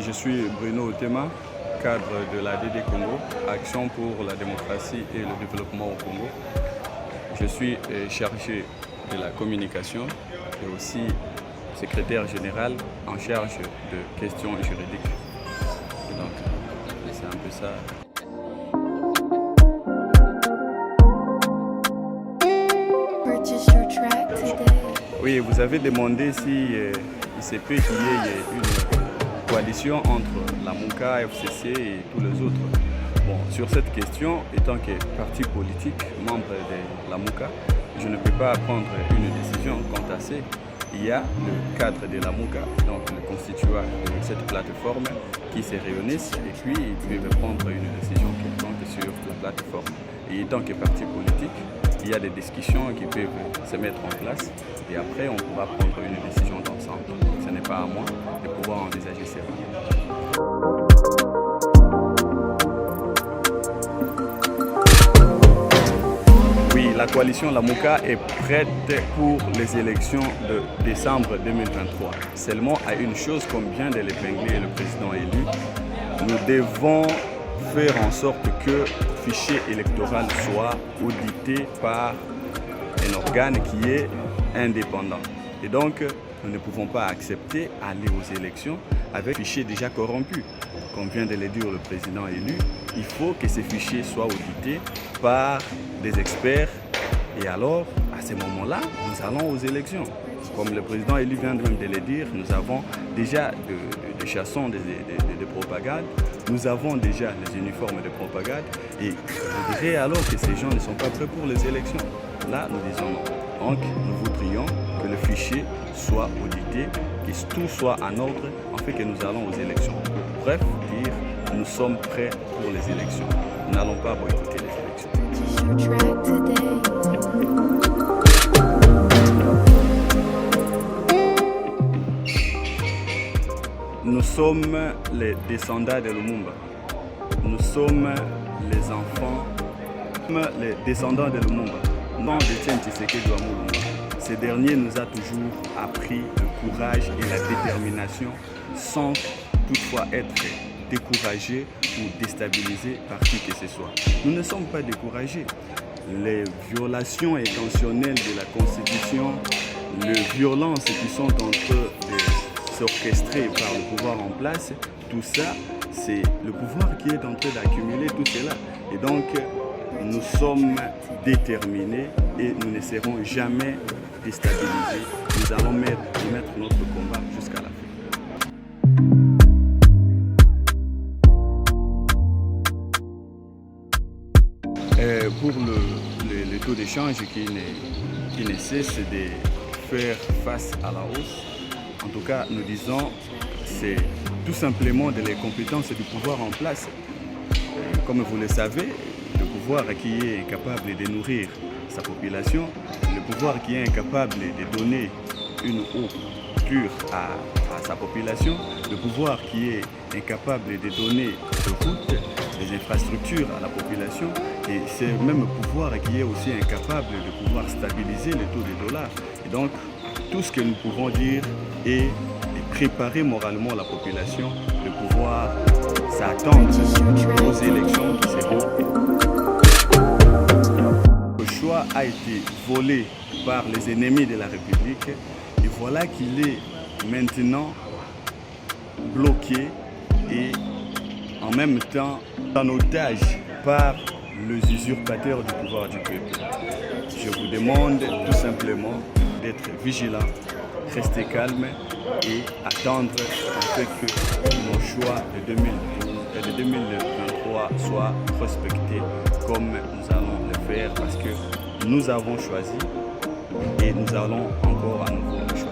Je suis Bruno Otema, cadre de la DD Congo, Action pour la démocratie et le développement au Congo. Je suis chargé de la communication et aussi secrétaire général en charge de questions juridiques. Et donc, c'est un peu ça. Oui, vous avez demandé si il se peut qu'il y ait une coalition entre la MOUCA, FCC et tous les autres. Bon, sur cette question, étant que parti politique, membre de la MOUCA, je ne peux pas prendre une décision quant à ça. Il y a le cadre de la MOUCA, donc le constituant de cette plateforme, qui se réunissent et puis ils peuvent prendre une décision quelconque sur la plateforme. Et étant que parti politique, il y a des discussions qui peuvent se mettre en place et après on pourra prendre une décision d'ensemble. Ce n'est pas à moi de pouvoir envisager ça. Oui, la coalition La MOUCA est prête pour les élections de décembre 2023. Seulement à une chose, comme vient de l'épingler le président élu, nous devons faire en sorte que le fichier électoral soit audité par un organe qui est indépendant. Et donc, nous ne pouvons pas accepter aller aux élections avec un fichier déjà corrompu. Comme vient de le dire le président élu, il faut que ces fichiers soient audités par des experts. Et alors, à ce moment-là, nous allons aux élections. Comme le président élu vient même de le dire, nous avons déjà des chassons de propagande, nous avons déjà les uniformes de propagande et je dirais alors que ces gens ne sont pas prêts pour les élections. Là, nous disons non. Donc, nous voudrions que le fichier soit audité, que tout soit en ordre, en fait que nous allons aux élections. Bref, dire, nous sommes prêts pour les élections. Nous n'allons pas boycotter les élections. Nous sommes les descendants de Lumumba. Nous sommes les enfants, les descendants de Lumumba. Non, de Etienne Tshisekedi Lumumba. Ce dernier nous a toujours appris le courage et la détermination sans toutefois être découragés ou déstabilisés par qui que ce soit. Nous ne sommes pas découragés. Les violations intentionnelles de la Constitution, les violences qui sont en train de orchestré par le pouvoir en place, tout ça, c'est le pouvoir qui est en train d'accumuler tout cela. Et donc, nous sommes déterminés et nous ne serons jamais déstabilisés. Nous allons mettre notre combat jusqu'à la fin. Pour le taux d'échange qui ne cesse de faire face à la hausse, en tout cas, nous disons, c'est tout simplement de les compétences du pouvoir en place. Comme vous le savez, le pouvoir qui est incapable de nourrir sa population, le pouvoir qui est incapable de donner une eau pure à sa population, le pouvoir qui est incapable de donner des routes, des infrastructures à la population, et c'est le même pouvoir qui est aussi incapable de pouvoir stabiliser le taux de dollar. Et donc, tout ce que nous pouvons dire est de préparer moralement la population de pouvoir s'attendre aux élections qui seront. Le choix a été volé par les ennemis de la République et voilà qu'il est maintenant bloqué et en même temps en otage par les usurpateurs du pouvoir du peuple. Je vous demande tout simplement d'être vigilant, rester calme et attendre en fait que nos choix de 2023 soient respectés comme nous allons le faire parce que nous avons choisi et nous allons encore à nouveau le choisir.